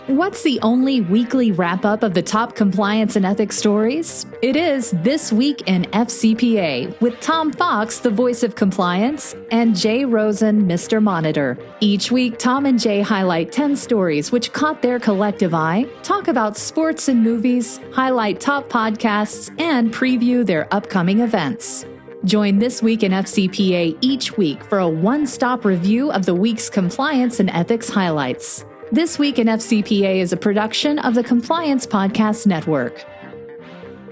What's the only weekly wrap-up of the top compliance and ethics stories? It is This Week in FCPA with Tom Fox, the voice of compliance, and Jay Rosen, Mr. Monitor. Each week, Tom and Jay highlight 10 stories which caught their collective eye, talk about sports and movies, highlight top podcasts, and preview their upcoming events. Join This Week in FCPA each week for a one-stop review of the week's compliance and ethics highlights. This Week in FCPA is a production of the Compliance Podcast Network.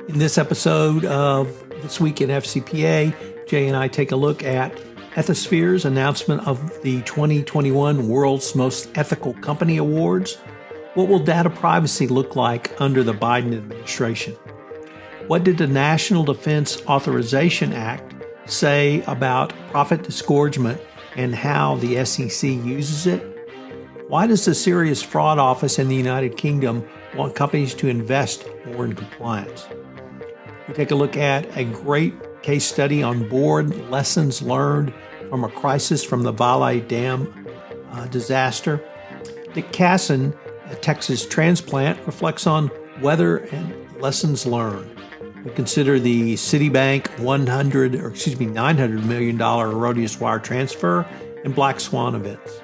In this episode of This Week in FCPA, Jay and I take a look at Ethisphere's announcement of the 2021 World's Most Ethical Company Awards. What will data privacy look like under the Biden administration? What did the National Defense Authorization Act say about profit disgorgement and how the SEC uses it? Why does the Serious Fraud Office in the United Kingdom want companies to invest more in compliance? We take a look at a great case study on board lessons learned from a crisis from the Vale Dam disaster. Dick Casson, a Texas transplant, reflects on weather and lessons learned. We consider the Citibank $900 million erroneous wire transfer and black swan events.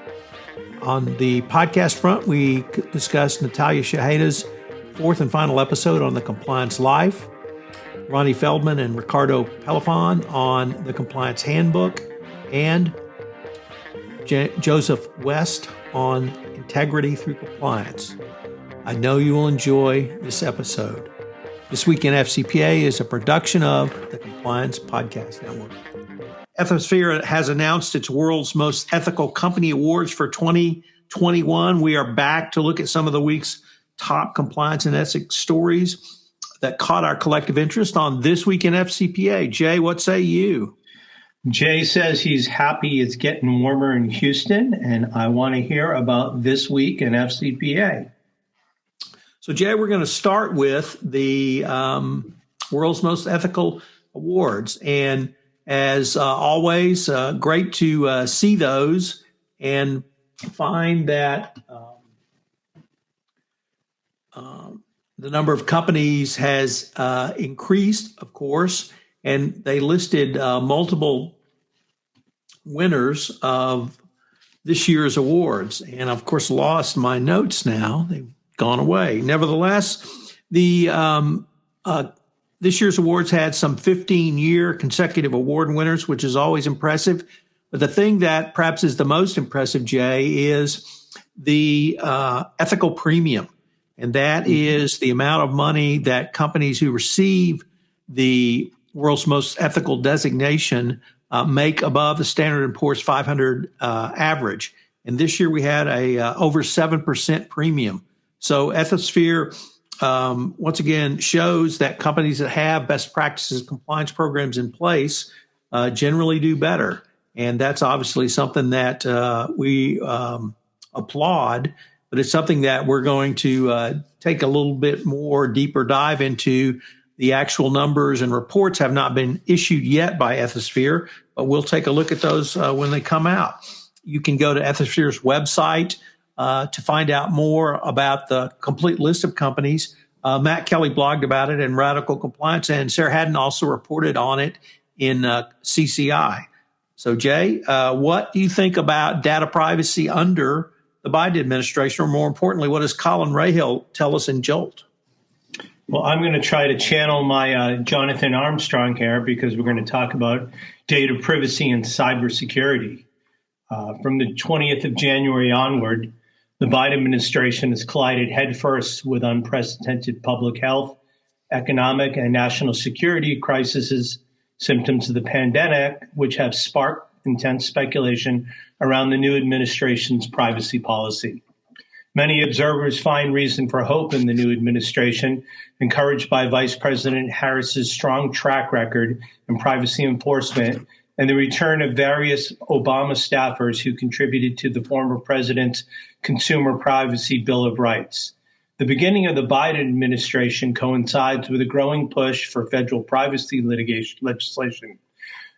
On the podcast front, we discussed Natalia Shaheda's fourth and final episode on the Compliance Life, Ronnie Feldman and Ricardo Pelifon on the Compliance Handbook, and Joseph West on Integrity Through Compliance. I know you will enjoy this episode. This Week in FCPA is a production of the Compliance Podcast Network. Ethisphere has announced its World's Most Ethical Company Awards for 2021. We are back to look at some of the week's top compliance and ethics stories that caught our collective interest on This Week in FCPA. Jay, what say you? Jay says he's happy it's getting warmer in Houston, and I want to hear about This Week in FCPA. So, Jay, we're going to start with the World's Most Ethical Awards. And as always, great to see those and find that the number of companies has increased, of course, and they listed multiple winners of this year's awards. And, of course, lost my notes now. They've gone away. Nevertheless, the this year's awards had some 15-year consecutive award winners, which is always impressive. But the thing that perhaps is the most impressive, Jay, is the ethical premium. And that is the amount of money that companies who receive the World's Most Ethical designation make above the Standard & Poor's 500 average. And this year we had a over 7% premium. So Ethisphere once again shows that companies that have best practices compliance programs in place generally do better. And that's obviously something that we applaud, but it's something that we're going to take a little bit more deeper dive into. The actual numbers and reports have not been issued yet by Ethisphere, but we'll take a look at those when they come out. You can go to Ethisphere's website to find out more about the complete list of companies. Matt Kelly blogged about it in Radical Compliance, and Sarah Haddon also reported on it in CCI. So, Jay, what do you think about data privacy under the Biden administration, or more importantly, what does Colin Rahill tell us in Jolt? Well, I'm going to try to channel my Jonathan Armstrong here because we're going to talk about data privacy and cybersecurity. From the 20th of January onward, the Biden administration has collided headfirst with unprecedented public health, economic, and national security crises, symptoms of the pandemic, which have sparked intense speculation around the new administration's privacy policy. Many observers find reason for hope in the new administration, encouraged by Vice President Harris's strong track record in privacy enforcement and the return of various Obama staffers who contributed to the former president's Consumer Privacy Bill of Rights. The beginning of the Biden administration coincides with a growing push for federal privacy legislation.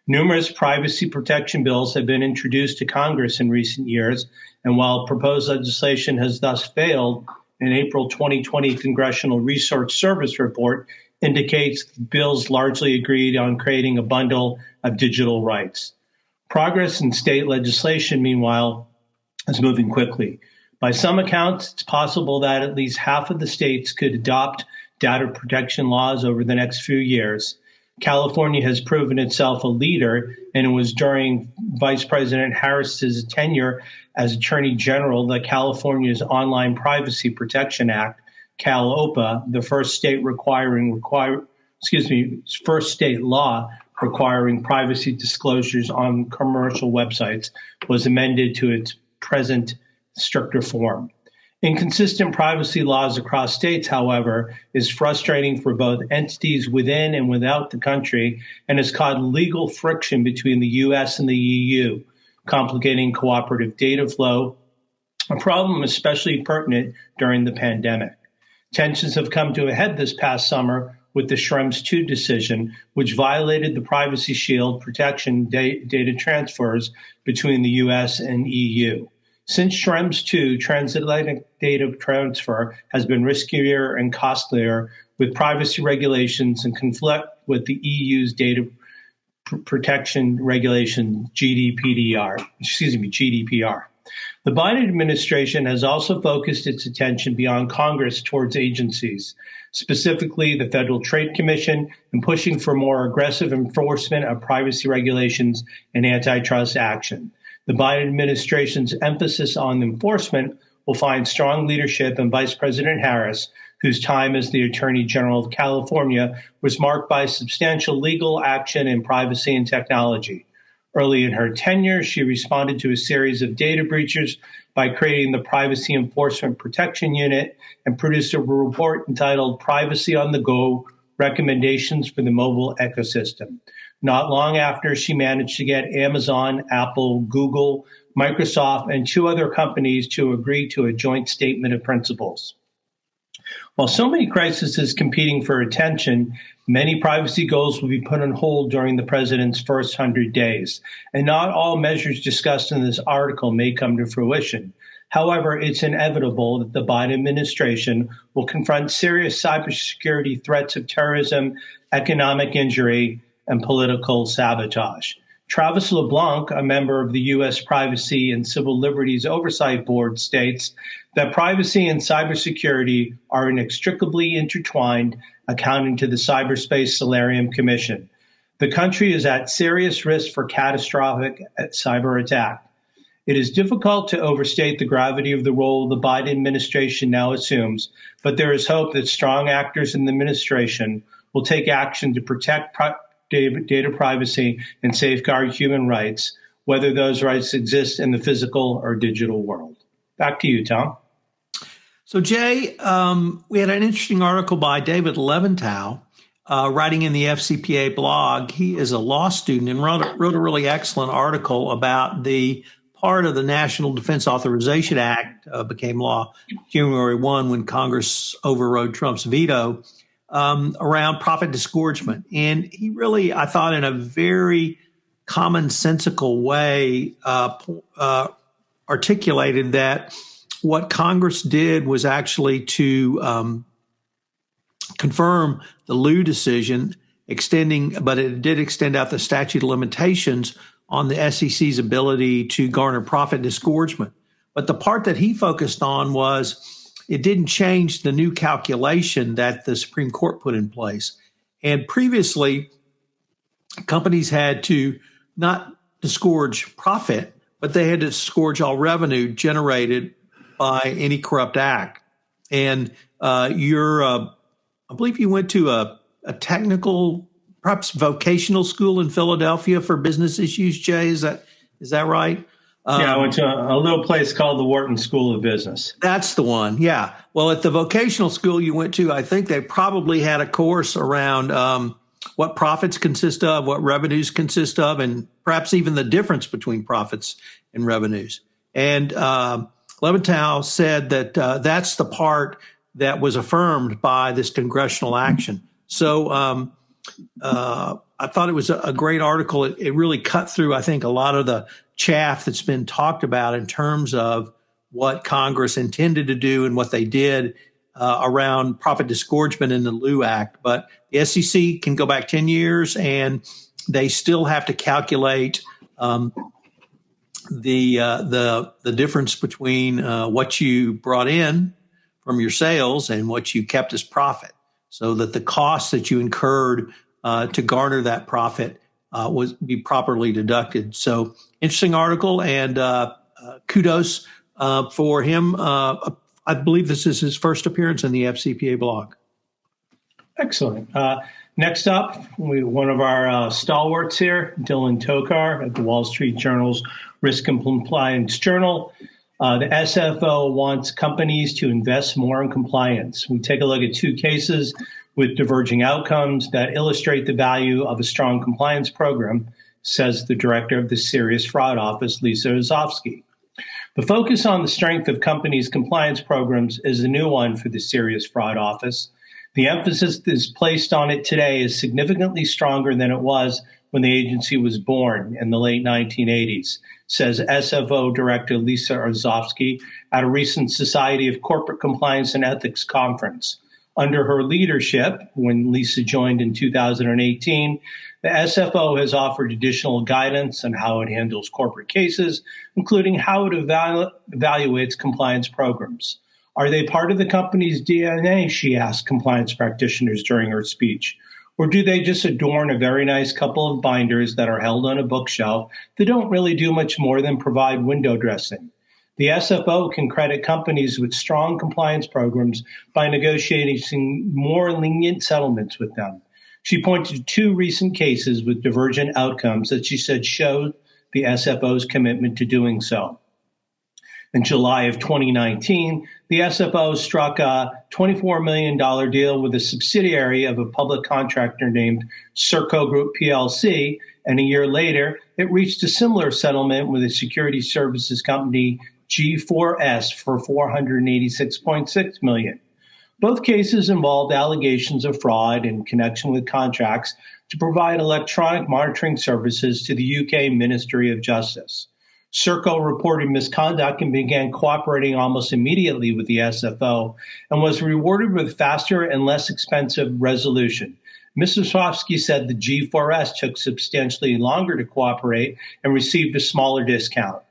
Numerous privacy protection bills have been introduced to Congress in recent years, and while proposed legislation has thus failed, an April 2020 Congressional Research Service report indicates bills largely agreed on creating a bundle of digital rights. Progress in state legislation, meanwhile, is moving quickly. By some accounts, it's possible that at least half of the states could adopt data protection laws over the next few years. California has proven itself a leader, and it was during Vice President Harris's tenure as Attorney General that California's Online Privacy Protection Act, CalOPA, the first state law requiring privacy disclosures on commercial websites, was amended to its present stricter form. Inconsistent privacy laws across states, however, is frustrating for both entities within and without the country and has caused legal friction between the U.S. and the EU, complicating cooperative data flow, a problem especially pertinent during the pandemic. Tensions have come to a head this past summer with the Schrems II decision, which violated the Privacy Shield protection data transfers between the U.S. and EU. Since Schrems II, transatlantic data transfer has been riskier and costlier, with privacy regulations and conflict with the EU's data protection regulation, GDPR. The Biden administration has also focused its attention beyond Congress towards agencies, specifically the Federal Trade Commission, and pushing for more aggressive enforcement of privacy regulations and antitrust action. The Biden administration's emphasis on enforcement will find strong leadership in Vice President Harris, whose time as the Attorney General of California was marked by substantial legal action in privacy and technology. Early in her tenure, she responded to a series of data breaches by creating the Privacy Enforcement Protection Unit and produced a report entitled Privacy on the Go: Recommendations for the Mobile Ecosystem. Not long after, she managed to get Amazon, Apple, Google, Microsoft, and 2 other companies to agree to a joint statement of principles. While so many crises is competing for attention, many privacy goals will be put on hold during the president's first 100 days, and not all measures discussed in this article may come to fruition. However, it's inevitable that the Biden administration will confront serious cybersecurity threats of terrorism, economic injury, and political sabotage. Travis LeBlanc, a member of the U.S. Privacy and Civil Liberties Oversight Board, states that privacy and cybersecurity are inextricably intertwined, accounting to the Cyberspace Solarium Commission. The country is at serious risk for catastrophic cyber attack. It is difficult to overstate the gravity of the role the Biden administration now assumes, but there is hope that strong actors in the administration will take action to protect data privacy and safeguard human rights, whether those rights exist in the physical or digital world. Back to you, Tom. So, Jay, we had an interesting article by David Leventhal writing in the FCPA blog. He is a law student and wrote a really excellent article about the part of the National Defense Authorization Act became law January 1 when Congress overrode Trump's veto around profit disgorgement. And he really, I thought, in a very commonsensical way, articulated that what Congress did was actually to confirm the Liu decision, but it did extend out the statute of limitations on the SEC's ability to garner profit disgorgement. But the part that he focused on was it didn't change the new calculation that the Supreme Court put in place. And previously, companies had to not disgorge profit, but they had to disgorge all revenue generated by any corrupt act. And I believe you went to a technical, perhaps vocational school in Philadelphia for business issues, Jay. Is that right? Yeah, I went to a little place called the Wharton School of Business. That's the one, yeah. Well, at the vocational school you went to, I think they probably had a course around what profits consist of, what revenues consist of, and perhaps even the difference between profits and revenues. And Leventhal said that that's the part that was affirmed by this congressional action. So I thought it was a great article. It really cut through, I think, a lot of the chaff that's been talked about in terms of what Congress intended to do and what they did around profit disgorgement in the Lieu Act. But the SEC can go back 10 years and they still have to calculate the difference between what you brought in from your sales and what you kept as profit, so that the costs that you incurred to garner that profit was be properly deducted. So interesting article, and kudos for him. I believe this is his first appearance in the FCPA blog. Excellent. Next up, one of our stalwarts here, Dylan Tokar at the Wall Street Journal's Risk and Compliance Journal. The SFO wants companies to invest more in compliance. We take a look at two cases with diverging outcomes that illustrate the value of a strong compliance program, says the director of the Serious Fraud Office, Lisa Ozofsky. The focus on the strength of companies' compliance programs is a new one for the Serious Fraud Office. The emphasis that is placed on it today is significantly stronger than it was when the agency was born in the late 1980s, says SFO Director Lisa Ozofsky at a recent Society of Corporate Compliance and Ethics conference. Under her leadership, when Lisa joined in 2018, the SFO has offered additional guidance on how it handles corporate cases, including how it evaluates compliance programs. Are they part of the company's DNA, she asked compliance practitioners during her speech. Or do they just adorn a very nice couple of binders that are held on a bookshelf that don't really do much more than provide window dressing? The SFO can credit companies with strong compliance programs by negotiating more lenient settlements with them. She pointed to two recent cases with divergent outcomes that she said showed the SFO's commitment to doing so. In July of 2019, the SFO struck a $24 million deal with a subsidiary of a public contractor named Serco Group PLC, and a year later, it reached a similar settlement with a security services company, G4S, for $486.6 million. Both cases involved allegations of fraud in connection with contracts to provide electronic monitoring services to the UK Ministry of Justice. Serco reported misconduct and began cooperating almost immediately with the SFO and was rewarded with faster and less expensive resolution. Ms. Ozofsky said the G4S took substantially longer to cooperate and received a smaller discount.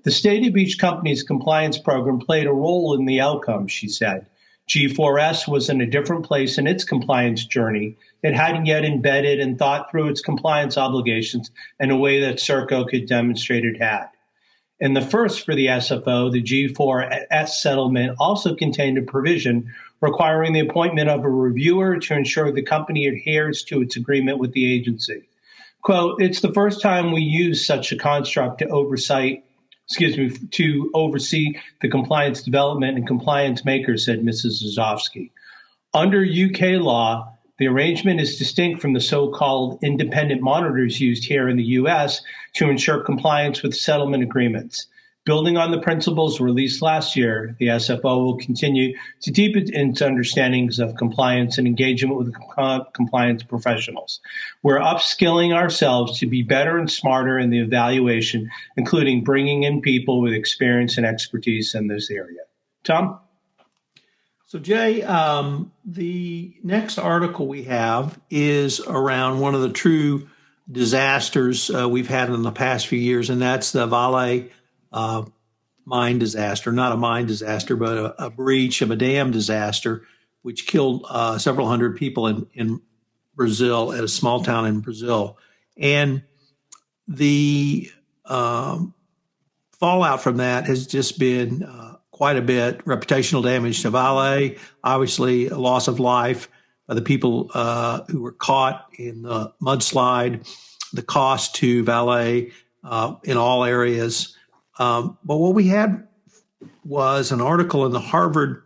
The state of each company's compliance program played a role in the outcome, she said. G4S was in a different place in its compliance journey. It hadn't yet embedded and thought through its compliance obligations in a way that Serco could demonstrate it had. In the first for the SFO, the G4S settlement also contained a provision requiring the appointment of a reviewer to ensure the company adheres to its agreement with the agency. Quote, "It's the first time we use such a construct to oversee the compliance development and compliance makers," said Mrs. Ozofsky. Under UK law, the arrangement is distinct from the so-called independent monitors used here in the U.S. to ensure compliance with settlement agreements. Building on the principles released last year, the SFO will continue to deepen its understandings of compliance and engagement with compliance professionals. We're upskilling ourselves to be better and smarter in the evaluation, including bringing in people with experience and expertise in this area. Tom? So, Jay, the next article we have is around one of the true disasters we've had in the past few years, and that's the Vale mine disaster. Not a mine disaster, but a breach of a dam disaster, which killed several hundred people in Brazil, at a small town in Brazil. And the fallout from that has just been quite a bit. Reputational damage to Vale, obviously a loss of life by the people who were caught in the mudslide, the cost to Vale in all areas. But what we had was an article in the Harvard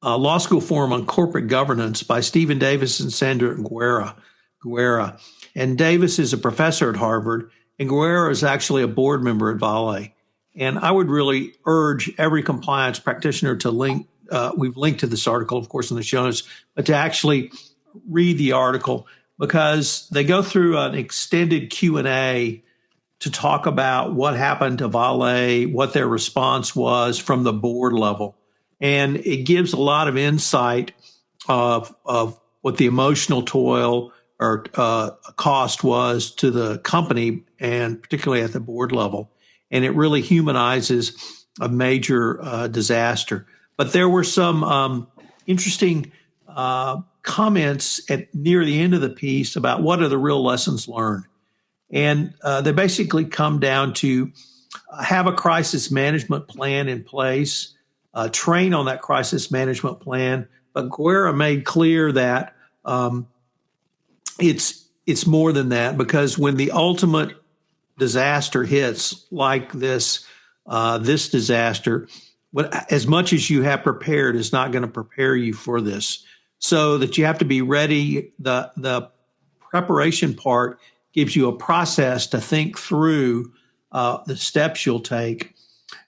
Law School Forum on Corporate Governance by Stephen Davis and Sandra Guerra. And Davis is a professor at Harvard, and Guerra is actually a board member at Vale. And I would really urge every compliance practitioner to link. We've linked to this article, of course, in the show notes, but to actually read the article, because they go through an extended Q&A to talk about what happened to Vale, what their response was from the board level. And it gives a lot of insight of what the emotional toil or cost was to the company, and particularly at the board level. And it really humanizes a major disaster. But there were some interesting comments near the end of the piece about what are the real lessons learned. And they basically come down to have a crisis management plan in place, train on that crisis management plan. But Guerra made clear that it's more than that, because when the ultimate disaster hits like this disaster, as much as you have prepared is not going to prepare you for this. So that you have to be ready. The preparation part gives you a process to think through the steps you'll take.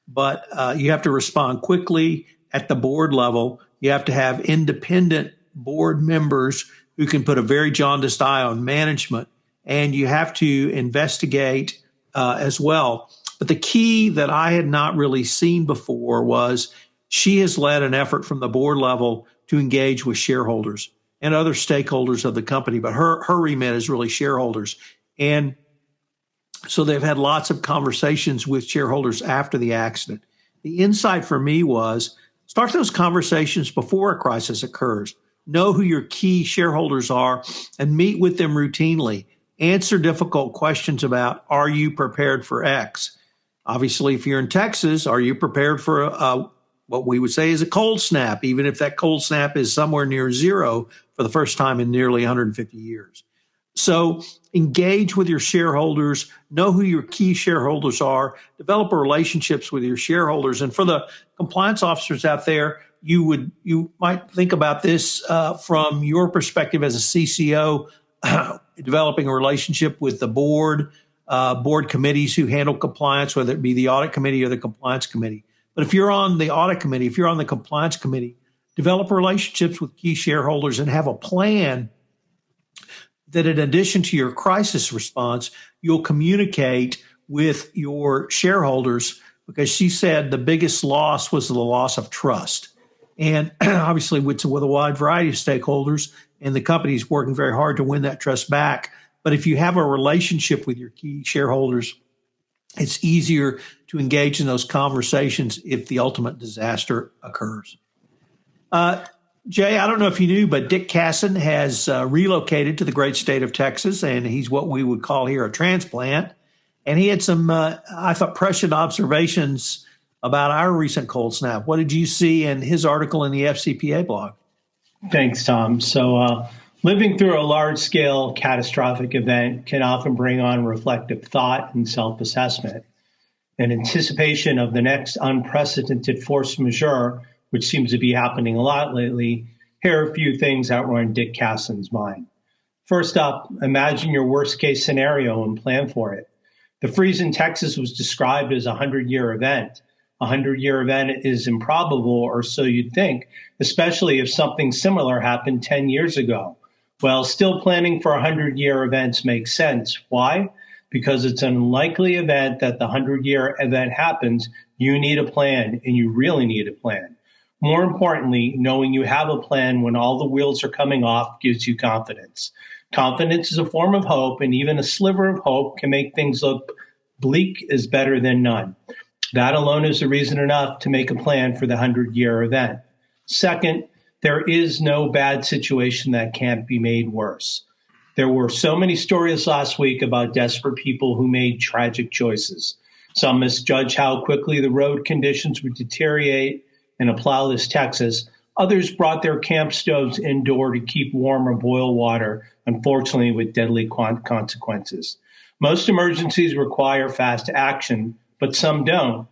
But you have to respond quickly at the board level. You have to have independent board members who can put a very jaundiced eye on management. And you have to investigate as well. But the key that I had not really seen before was she has led an effort from the board level to engage with shareholders and other stakeholders of the company. But her remit is really shareholders. And so they've had lots of conversations with shareholders after the accident. The insight for me was start those conversations before a crisis occurs. Know who your key shareholders are and meet with them routinely. Answer difficult questions about, are you prepared for X? Obviously, if you're in Texas, are you prepared for what we would say is a cold snap, even if that cold snap is somewhere near zero for the first time in nearly 150 years? So engage with your shareholders, know who your key shareholders are, develop relationships with your shareholders. And for the compliance officers out there, you might think about this from your perspective as a CCO, developing a relationship with the board committees who handle compliance, whether it be the audit committee or the compliance committee. But if you're on the audit committee, if you're on the compliance committee, develop relationships with key shareholders and have a plan that in addition to your crisis response, you'll communicate with your shareholders, because she said the biggest loss was the loss of trust. And obviously with a wide variety of stakeholders, and the company's working very hard to win that trust back. But if you have a relationship with your key shareholders, it's easier to engage in those conversations if the ultimate disaster occurs. Jay, I don't know if you knew, but Dick Casson has relocated to the great state of Texas, and he's what we would call here a transplant. And he had some, I thought, prescient observations about our recent cold snap. What did you see in his article in the FCPA blog? Thanks, Tom. So living through a large-scale catastrophic event can often bring on reflective thought and self-assessment. In anticipation of the next unprecedented force majeure, which seems to be happening a lot lately, here are a few things that were on Dick Casson's mind. First up, imagine your worst-case scenario and plan for it. The freeze in Texas was described as a 100-year event. A 100-year event is improbable, or so you'd think, especially if something similar happened 10 years ago. Well, still planning for 100-year events makes sense. Why? Because it's an unlikely event that the 100-year event happens. You need a plan, and you really need a plan. More importantly, knowing you have a plan when all the wheels are coming off gives you confidence. Confidence is a form of hope, and even a sliver of hope can make things look bleak is better than none. That alone is a reason enough to make a plan for the 100-year event. Second, there is no bad situation that can't be made worse. There were so many stories last week about desperate people who made tragic choices. Some misjudged how quickly the road conditions would deteriorate in a plowless Texas. Others brought their camp stoves indoor to keep warm or boil water, unfortunately with deadly consequences. Most emergencies require fast action, but some don't.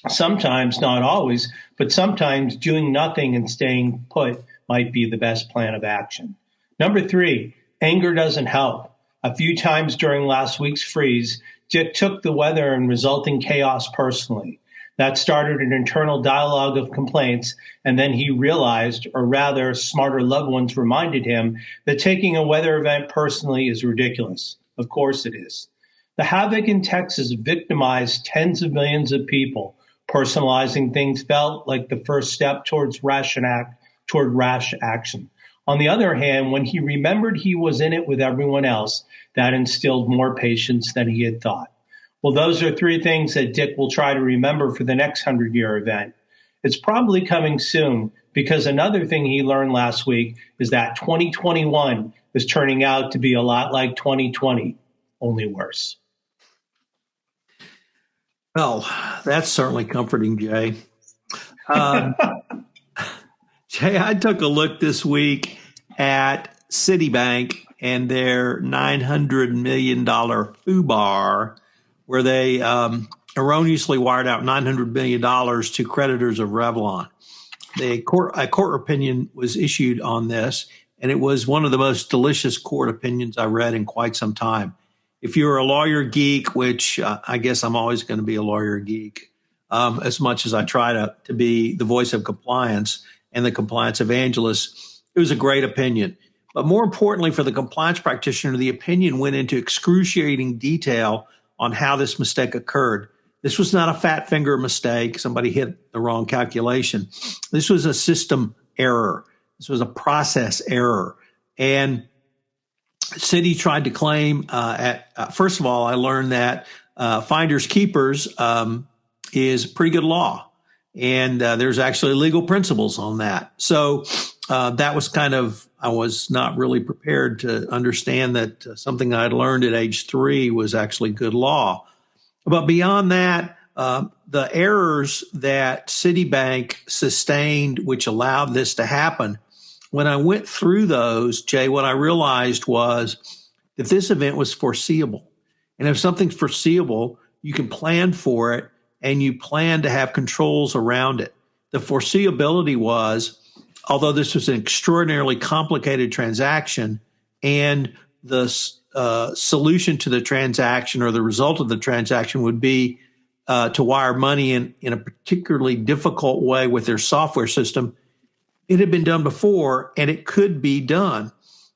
Sometimes, not always, but sometimes doing nothing and staying put might be the best plan of action. Number 3, anger doesn't help. A few times during last week's freeze, Dick took the weather and resulting chaos personally. That started an internal dialogue of complaints, and then he realized, or rather, smarter loved ones reminded him, that taking a weather event personally is ridiculous. Of course it is. The havoc in Texas victimized tens of millions of people. Personalizing things felt like the first step toward rash action. On the other hand, when he remembered he was in it with everyone else, that instilled more patience than he had thought. Well, those are three things that Dick will try to remember for the next 100-year event. It's probably coming soon, because another thing he learned last week is that 2021 is turning out to be a lot like 2020, only worse. Well, that's certainly comforting, Jay. Jay, I took a look this week at Citibank and their $900 million FUBAR, where they erroneously wired out $900 million to creditors of Revlon. A court opinion was issued on this, and it was one of the most delicious court opinions I read in quite some time. If you're a lawyer geek, which I guess I'm always going to be a lawyer geek, as much as I try to be the voice of compliance and the compliance evangelist, it was a great opinion. But more importantly, for the compliance practitioner, the opinion went into excruciating detail on how this mistake occurred. This was not a fat finger mistake. Somebody hit the wrong calculation. This was a system error. This was a process error. And Citi tried to claim first of all, I learned that finders keepers is pretty good law. And there's actually legal principles on that. So that was I was not really prepared to understand that something I'd learned at age 3 was actually good law. But beyond that, the errors that Citibank sustained, which allowed this to happen, when I went through those, Jay, what I realized was that this event was foreseeable. And if something's foreseeable, you can plan for it and you plan to have controls around it. The foreseeability was, although this was an extraordinarily complicated transaction and the solution to the transaction or the result of the transaction would be to wire money in a particularly difficult way with their software system, it had been done before, and it could be done.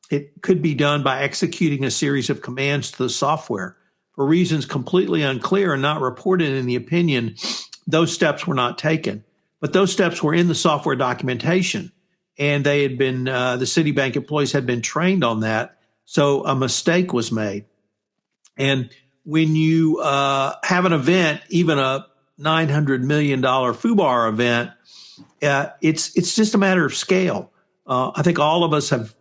It could be done by executing a series of commands to the software. For reasons completely unclear and not reported in the opinion, those steps were not taken. But those steps were in the software documentation, and they had been the Citibank employees had been trained on that. So a mistake was made. And when you have an event, even a $900 million FUBAR event, it's just a matter of scale. I think all of us have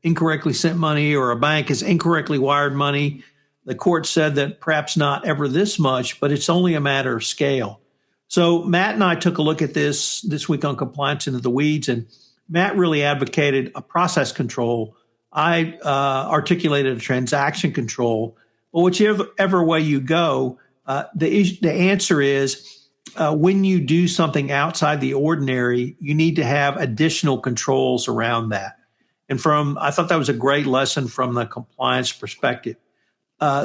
incorrectly sent money, or a bank has incorrectly wired money. The court said that perhaps not ever this much, but it's only a matter of scale. So Matt and I took a look at this week on Compliance Into the Weeds, and Matt really advocated a process control. I articulated a transaction control. But whichever way you go, the answer is when you do something outside the ordinary, you need to have additional controls around that. And I thought that was a great lesson from the compliance perspective.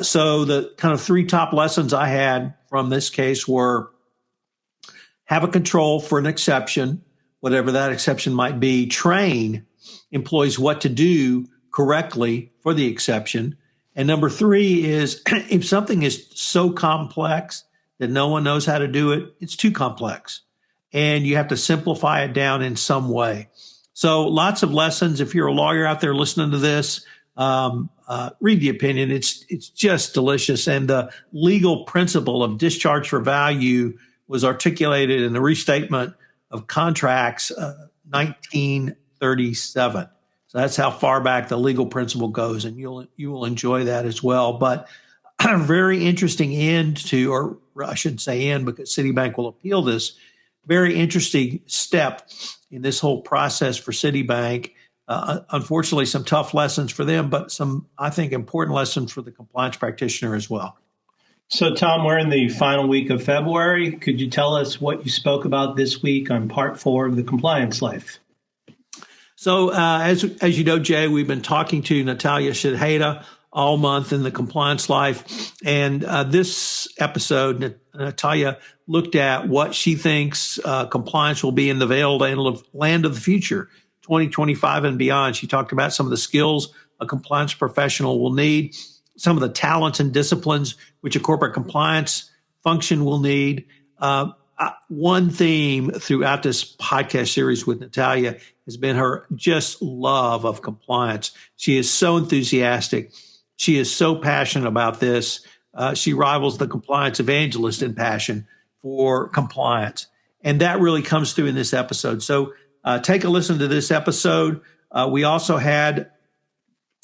So the kind of 3 top lessons I had from this case were: have a control for an exception, whatever that exception might be. Train employees what to do correctly for the exception. And number 3 is if something is so complex that no one knows how to do it, it's too complex. And you have to simplify it down in some way. So lots of lessons. If you're a lawyer out there listening to this, read the opinion. It's just delicious. And the legal principle of discharge for value was articulated in the Restatement of Contracts, 1937. So that's how far back the legal principle goes, and you will enjoy that as well. But a very interesting end to, or I shouldn't say end because Citibank will appeal this, very interesting step in this whole process for Citibank. Unfortunately, some tough lessons for them, but some, I think, important lessons for the compliance practitioner as well. So, Tom, we're in the final week of February. Could you tell us what you spoke about this week on Part 4 of the Compliance Life? So, as you know, Jay, we've been talking to Natalia Shedheda all month in the Compliance Life. And this episode, Natalia looked at what she thinks compliance will be in the veiled land of the future, 2025 and beyond. She talked about some of the skills a compliance professional will need, some of the talents and disciplines which a corporate compliance function will need. One theme throughout this podcast series with Natalia has been her just love of compliance. She is so enthusiastic. She is so passionate about this. She rivals the compliance evangelist in passion for compliance. And that really comes through in this episode. So take a listen to this episode. We also had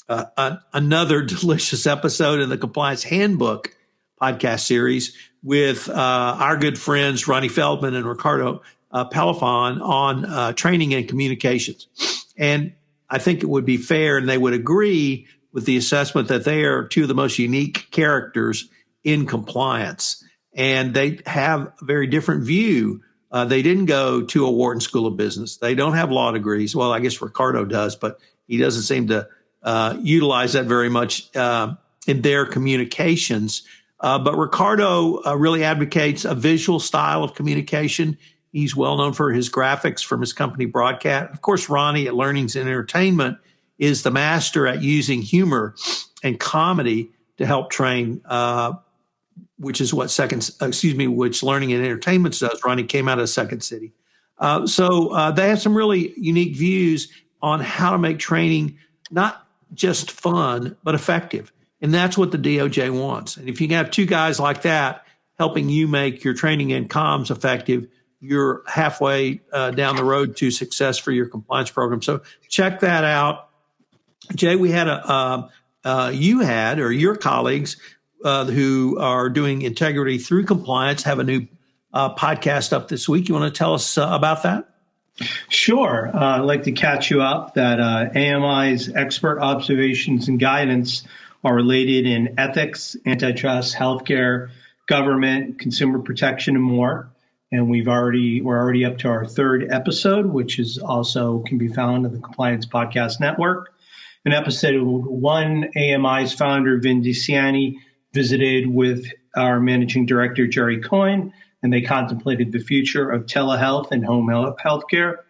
another delicious episode in the Compliance Handbook podcast series with our good friends Ronnie Feldman and Ricardo Pelifon on training and communications. And I think it would be fair, and they would agree with the assessment, that they are two of the most unique characters in compliance. And they have a very different view. They didn't go to a Wharton School of Business. They don't have law degrees. Well, I guess Ricardo does, but he doesn't seem to utilize that very much in their communications. But Ricardo really advocates a visual style of communication. He's well known for his graphics from his company Broadcast. Of course, Ronnie at Learnings and Entertainment is the master at using humor and comedy to help train, which is what which Learning and Entertainment does. Ronnie came out of Second City. So they have some really unique views on how to make training not just fun, but effective. And that's what the DOJ wants. And if you have two guys like that helping you make your training and comms effective, you're halfway down the road to success for your compliance program. So check that out. Jay, we had your colleagues who are doing integrity through compliance have a new podcast up this week. You want to tell us about that? Sure. I'd like to catch you up that AMI's expert observations and guidance are related in ethics, antitrust, healthcare, government, consumer protection, and more. And we're already up to our third episode, which is also can be found on the Compliance Podcast Network. In episode 1, AMI's founder, Vin DeCiani, visited with our managing director, Jerry Coyne, and they contemplated the future of telehealth and home health care.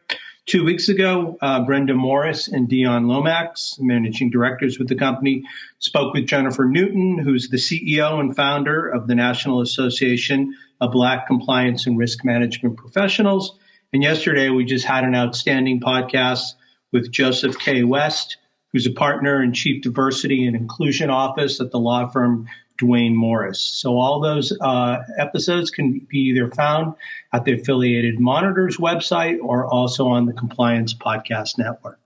2 weeks ago, Brenda Morris and Dion Lomax, managing directors with the company, spoke with Jennifer Newton, who's the CEO and founder of the National Association of Black Compliance and Risk Management Professionals. And yesterday, we just had an outstanding podcast with Joseph K. West, who's a partner and chief diversity and inclusion office at the law firm Duane Morris. So all those episodes can be either found at the Affiliated Monitors website or also on the Compliance Podcast Network.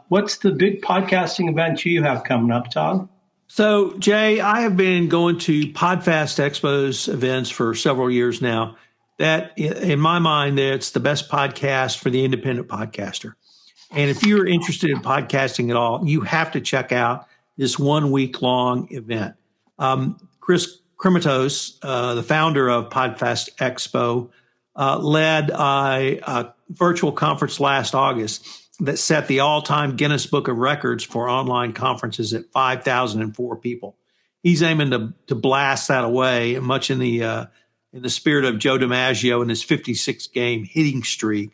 What's the big podcasting event you have coming up, Tom? So, Jay, I have been going to PodFast Expo's events for several years now. That, in my mind, it's the best podcast for the independent podcaster. And if you're interested in podcasting at all, you have to check out this 1 week long event. Chris Krimitos, the founder of PodFast Expo, led a virtual conference last August that set the all-time Guinness Book of Records for online conferences at 5,004 people. He's aiming to blast that away, much in the spirit of Joe DiMaggio and his 56-game hitting streak,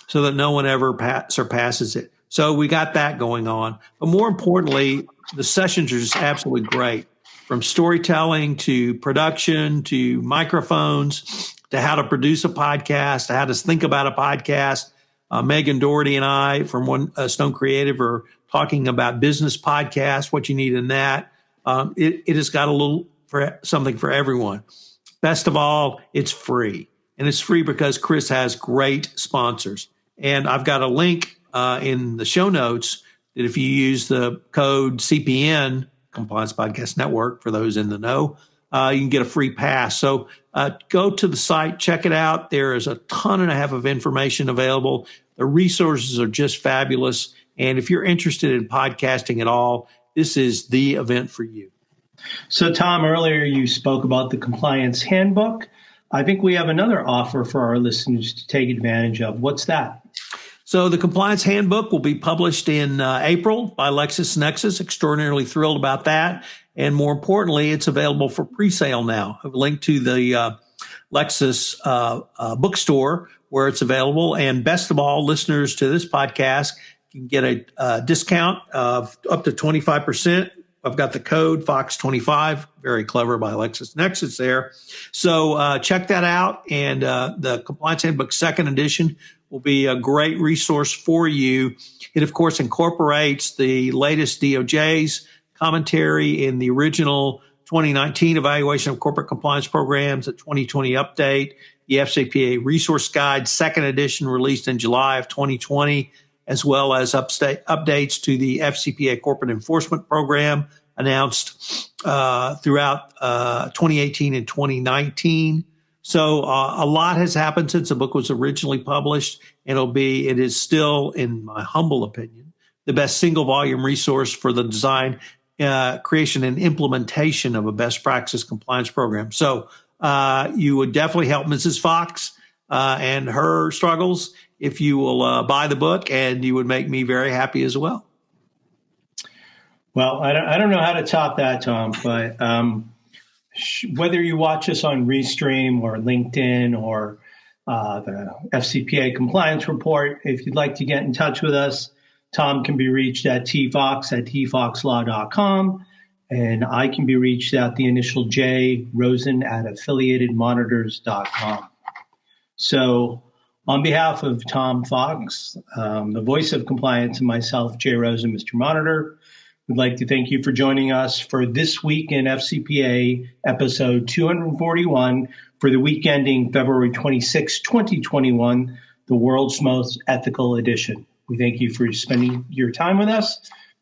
so that no one ever surpasses it. So we got that going on. But more importantly, the sessions are just absolutely great. From storytelling to production to microphones to how to produce a podcast to how to think about a podcast. Megan Doherty and I from Stone Creative are talking about business podcasts, what you need in that. It has got a little something for everyone. Best of all, it's free. And it's free because Chris has great sponsors. And I've got a link in the show notes that if you use the code CPN, Compliance Podcast Network, for those in the know, you can get a free pass. So go to the site, check it out. There is a ton and a half of information available. The resources are just fabulous. And if you're interested in podcasting at all, this is the event for you. So, Tom, earlier you spoke about the Compliance Handbook. I think we have another offer for our listeners to take advantage of. What's that? So the Compliance Handbook will be published in April by LexisNexis. Extraordinarily thrilled about that. And more importantly, it's available for pre-sale now. I've linked to the Lexis bookstore where it's available. And best of all, listeners to this podcast can get a discount of up to 25% I've got the code Fox25, very clever by LexisNexis there. So check that out. And the Compliance Handbook second edition will be a great resource for you. It, of course, incorporates the latest DOJ's commentary in the original 2019 Evaluation of Corporate Compliance Programs, the 2020 update, the FCPA Resource Guide, second edition released in July of 2020, as well as updates to the FCPA Corporate Enforcement Program announced throughout 2018 and 2019. So a lot has happened since the book was originally published, and it is still, in my humble opinion, the best single volume resource for the design, creation, and implementation of a best practice compliance program. So you would definitely help Mrs. Fox and her struggles if you will buy the book, and you would make me very happy as well. Well, I don't know how to top that, Tom, but whether you watch us on Restream or LinkedIn or the FCPA Compliance Report, if you'd like to get in touch with us, Tom can be reached at tfox@tfoxlaw.com, and I can be reached at the initial J, Rosen at affiliatedmonitors.com. So on behalf of Tom Fox, the voice of compliance, and myself, Jay Rosen, Mr. Monitor, we'd like to thank you for joining us for This Week in FCPA, episode 241, for the week ending February 26, 2021, the world's most ethical edition. We thank you for spending your time with us,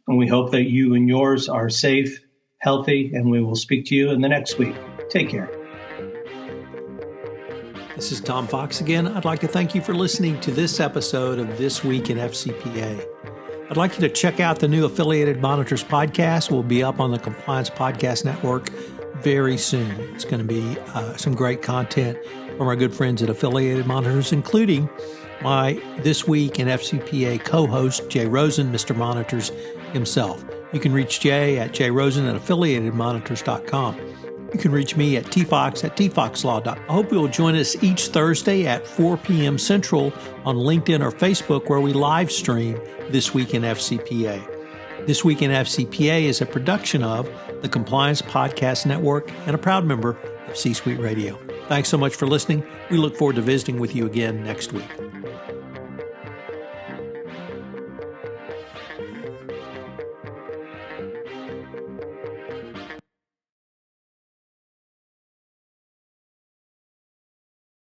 and we hope that you and yours are safe, healthy, and we will speak to you in the next week. Take care. This is Tom Fox again. I'd like to thank you for listening to this episode of This Week in FCPA. I'd like you to check out the new Affiliated Monitors podcast. We'll be up on the Compliance Podcast Network very soon. It's going to be some great content from our good friends at Affiliated Monitors, including my This Week in FCPA co-host, Jay Rosen, Mr. Monitors himself. You can reach Jay at jrosen@affiliatedmonitors.com. You can reach me at tfox@tfoxlaw.com. I hope you will join us each Thursday at 4 p.m. Central on LinkedIn or Facebook, where we live stream This Week in FCPA. This Week in FCPA is a production of the Compliance Podcast Network and a proud member of C-Suite Radio. Thanks so much for listening. We look forward to visiting with you again next week.